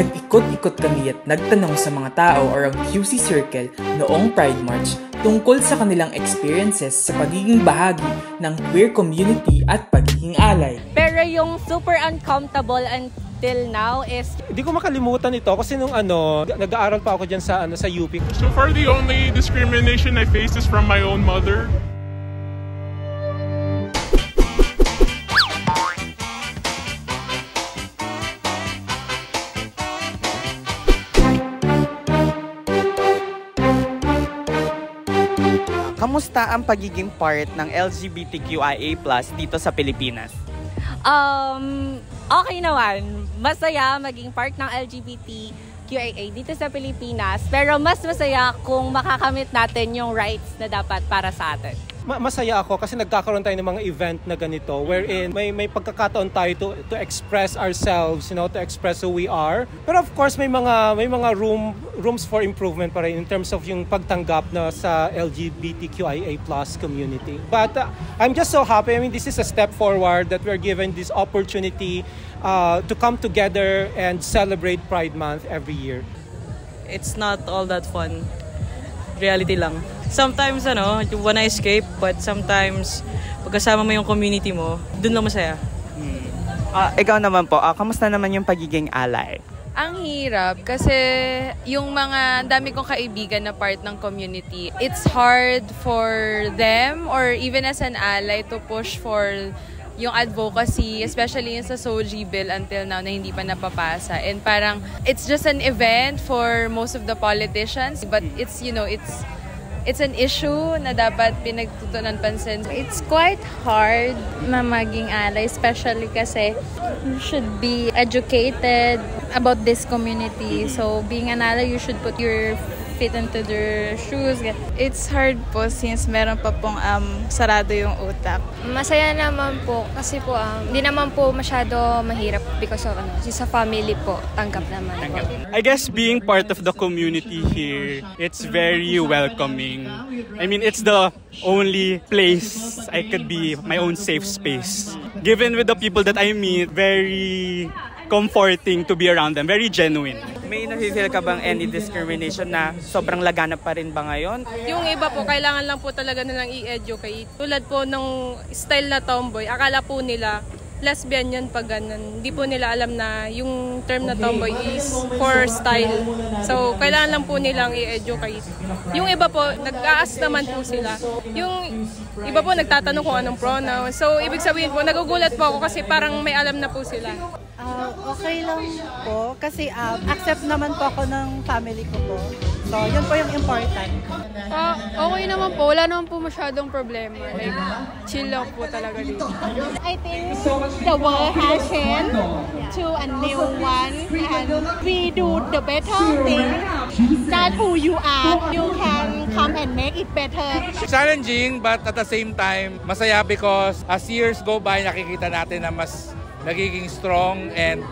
Nag-ikot-ikot kami at nagtanong sa mga tao around QC Circle noong Pride March tungkol sa kanilang experiences sa pagiging bahagi ng queer community at pagiging ally. Pero yung super uncomfortable until now is... Hindi ko makalimutan ito kasi nung nag-aaral pa ako dyan sa UP. So far the only discrimination I faced is from my own mother. Kamusta ang pagiging part ng LGBTQIA+ dito sa Pilipinas? Okay naman. Masaya maging part ng LGBTQIA dito sa Pilipinas. Pero mas masaya kung makakamit natin yung rights na dapat para sa atin. Masaya ako kasi nagkakaroon tayo ng mga event na ganito wherein may pagkakataon tayo to express ourselves, to express who we are. Pero of course may mga rooms for improvement pa rin in terms of yung pagtanggap na sa LGBTQIA+ community. But I'm just so happy. I mean, this is a step forward that we're given this opportunity to come together and celebrate Pride Month every year. It's not all that fun. Reality lang. Sometimes, you wanna escape, but sometimes, pagkasama mo yung community mo, dun lang masaya. Ikaw naman po, kamusta naman yung pagiging ally? Ang hirap kasi yung mga dami kong kaibigan na part ng community, it's hard for them or even as an ally to push for yung advocacy, especially yung sa SOGI bill until now na hindi pa napapasa. And parang, it's just an event for most of the politicians, but it's an issue na dapat pinagtutunan pansin. It's quite hard na maging ally, especially kasi you should be educated about this community. So being an ally, you should put your feet into their shoes. It's hard po since meron pa pong sarado yung utak. Masaya naman po kasi po hindi naman po masyado mahirap because of sa family po, tanggap naman po. I guess being part of the community here, it's very welcoming. I mean, it's the only place I could be my own safe space. Given with the people that I meet, very comforting to be around them, very genuine. May nafe-feel ka bang any discrimination na sobrang laganap pa rin ba ngayon? Yung iba po, kailangan lang po talaga nilang i-educate. Tulad po ng style na tomboy, akala po nila lesbian yun pag ganun. Hindi po nila alam na yung term na tomboy is for style. So, kailangan lang po nilang i-educate. Yung iba po, nag-aas naman po sila. Yung iba po, nagtatanong kung anong pronoun. So, ibig sabihin po, nagugulat po ako kasi parang may alam na po sila. Okay lang po kasi accept naman po ako ng family ko po. So, yun po yung important. Okay naman po. Wala naman po masyadong problema. Like, chill lang po talaga dito. I think the world has changed to a new one and we do the better thing. That's who you are. You can come and make it better. Challenging but at the same time, masaya because as years go by, nakikita natin na mas nagiging strong and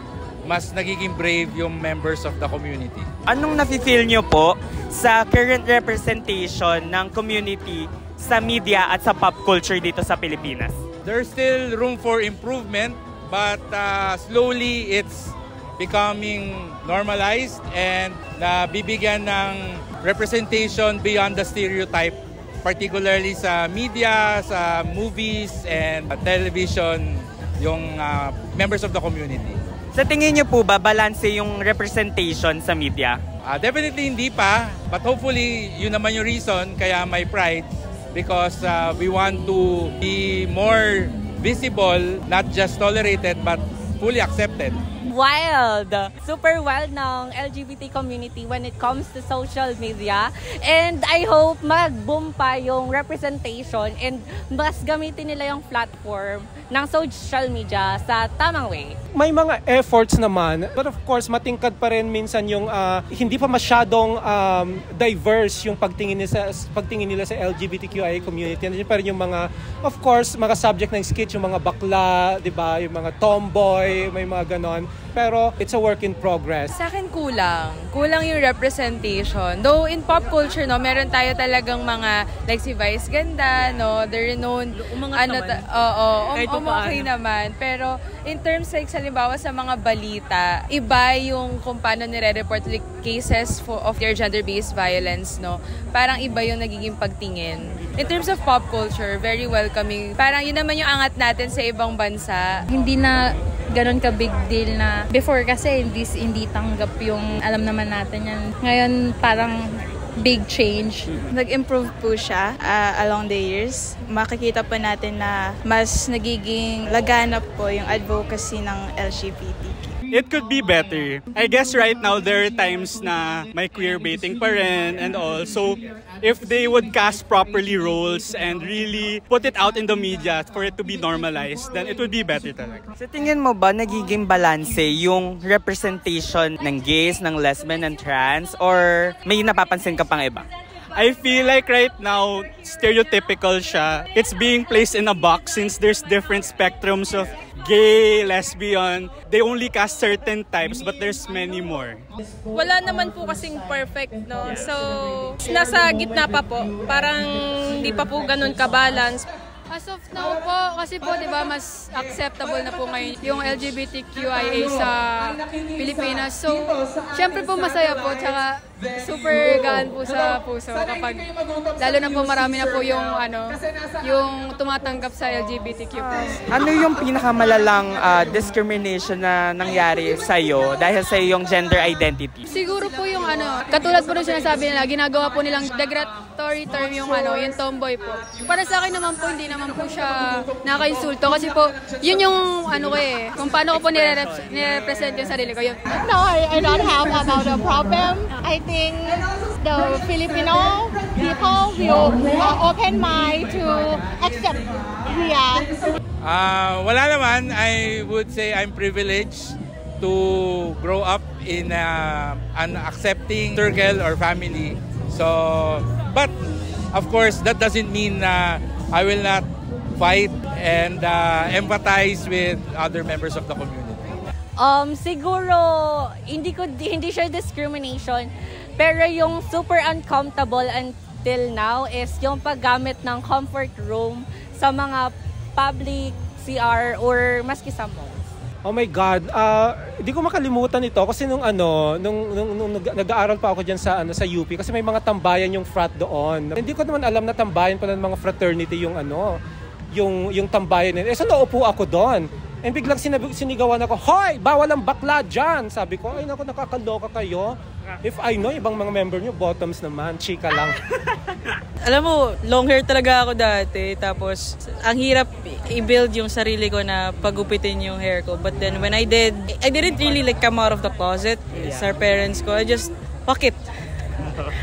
mas nagiging brave yung members of the community. Anong nafe-feel nyo po sa current representation ng community sa media at sa pop culture dito sa Pilipinas? There's still room for improvement but slowly it's becoming normalized and bibigyan ng representation beyond the stereotype, particularly sa media, sa movies and television, yung members of the community. Sa tingin niyo po ba, balanse yung representation sa media? Definitely hindi pa, but hopefully yun naman yung reason kaya may Pride because we want to be more visible, not just tolerated but fully accepted. Wild! Super wild ng LGBT community when it comes to social media. And I hope mag-boom pa yung representation and mas gamitin nila yung platform ng social media sa tamang way. May mga efforts naman, but of course matingkad pa rin minsan yung hindi pa masyadong diverse yung pagtingin nila sa LGBTQIA community. Nandiyan pa rin yung mga, of course, mga subject ng skit, yung mga bakla, di ba? Yung mga tomboy, may mga ganon. Pero it's a work in progress. Sa akin kulang yung representation. Though in pop culture, no, meron tayo talagang mga like si Vice ganda, no, they're known okay naman. Pero in terms like halimbawa sa mga balita, iba yung kung paano nire-report like cases of their gender-based violence, no. Parang iba yung nagiging pagtingin. In terms of pop culture, very welcoming. Parang yun naman yung angat natin sa ibang bansa. Hindi na ganon ka big deal na before kasi hindi tanggap yung alam naman natin yan. Ngayon parang big change. Nag-improve po siya along the years. Makikita po natin na mas nagiging laganap po yung advocacy ng LGBTQ. It could be better. I guess right now there are times na may queer baiting pa rin and all. So if they would cast properly roles and really put it out in the media for it to be normalized, then it would be better talaga. Sa tingin mo ba nagiging balanse yung representation ng gays, ng lesbian, and trans? Or may napapansin ka pang iba? I feel like right now, stereotypical siya. It's being placed in a box since there's different spectrums of gay, lesbian. They only cast certain types but there's many more. Wala naman po kasing perfect, no? So, nasa gitna pa po. Parang hindi pa po ganun ka-balance. As of now po, kasi po, di ba, mas acceptable na po ngayon yung LGBTQIA sa Pilipinas. So, syempre po masaya po, tsaka super gaan po sa puso kapag, lalo na po marami na po yung, yung tumatanggap sa LGBTQ+. Ano yung pinakamalalang discrimination na nangyari sa'yo dahil sa iyong gender identity? Siguro po yung katulad po nung sinasabi nila, ginagawa po nilang derogatory term yung yung tomboy po. Para sa akin naman po, hindi naman po siya nakaka-insulto kasi po, yun yung kung paano ko po nire-represent yung sarili ko. Yun. No, I don't have about a problem. I think the Filipino people will open mind to accept Ria. Wala naman. I would say I'm privileged to grow up in an accepting circle or family. So, but of course, that doesn't mean I will not fight and empathize with other members of the community. Siguro hindi siya discrimination, pero yung super uncomfortable until now is yung paggamit ng comfort room sa mga public CR or maski sa malls. Oh my God, hindi ko makalimutan ito kasi nung nag-aaral pa ako diyan sa UP kasi may mga tambayan yung frat doon. Hindi ko naman alam na tambayan pala ng mga fraternity yung yung tambayan nila. So naupo ako doon. And biglang sinigawan ako, "Hoy, bawal ang bakla dyan!" Sabi ko, "Ay naku, nakakaloka kayo. If I know, ibang mga member nyo, bottoms naman, chika lang." Alam mo, long hair talaga ako dati. Tapos, ang hirap i-build yung sarili ko na pagupitin yung hair ko. But then, when I didn't really come out of the closet sa parents ko. I just, fuck it.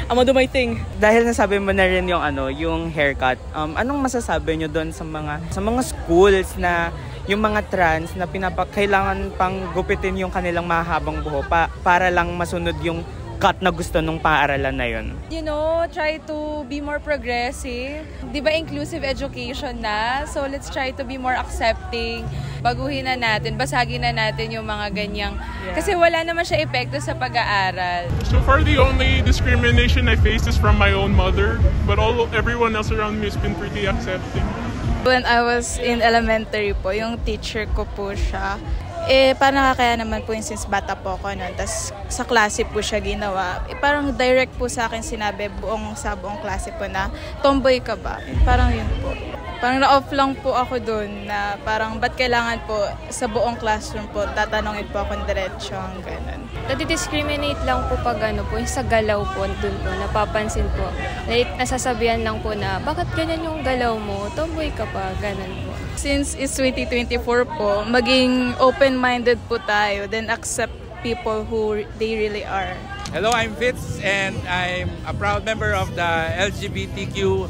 I'm gonna do my thing. Dahil nasabi mo na rin yung yung haircut, anong masasabi nyo doon sa mga schools na yung mga trans na kailangan pang gupitin yung kanilang mahabang buho para lang masunod yung cut na gusto nung paaralan na yun? You know, try to be more progressive. Di ba inclusive education na? So let's try to be more accepting. Baguhin na natin, basagin na natin yung mga ganyang. Kasi wala naman siya epekto sa pag-aaral. So far, the only discrimination I faced is from my own mother. But everyone else around me has been pretty accepting. When I was in elementary po, yung teacher ko po siya, parang nakakaya naman po yun since bata po ako noon. Tapos sa klase po siya ginawa. Parang direct po sa akin sinabi sa buong klase po na, "Tomboy ka ba?" Parang yun po. Parang na-off lang po ako doon na parang ba't kailangan po sa buong classroom po, tatanungin po akong diretsyon, gano'n. Nadi-discriminate lang po pag po, sa galaw po, dun po, napapansin po. Like, nasasabihan lang po na, bakit ganyan yung galaw mo? Tomboy ka pa, ganun po. Since it's 2024 po, maging open-minded po tayo, then accept people who they really are. Hello, I'm Fitz and I'm a proud member of the LGBTQIA+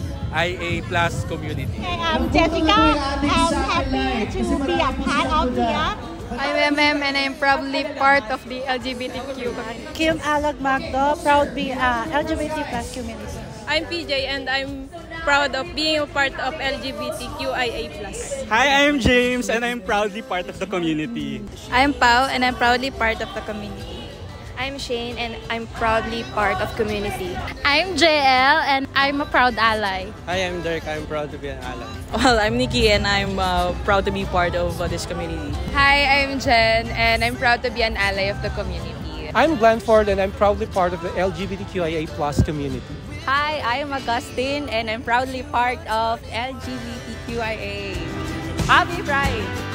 community. Hey, I'm Jessica. I'm happy to be a part of here. I'm MM and I'm proudly part of the LGBTQ. Kim Alag Magdo, proud be LGBT+ community. I'm PJ and I'm proud of being a part of LGBTQIA+. Hi, I'm James and I'm proudly part of the community. I'm Pao and I'm proudly part of the community. I'm Shane and I'm proudly part of community. I'm JL and I'm a proud ally. Hi, I'm Dirk. I'm proud to be an ally. Well, I'm Nikki and I'm proud to be part of this community. Hi, I'm Jen and I'm proud to be an ally of the community. I'm Glenford and I'm proudly part of the LGBTQIA+ community. Hi, I'm Augustine and I'm proudly part of LGBTQIA. Happy Pride!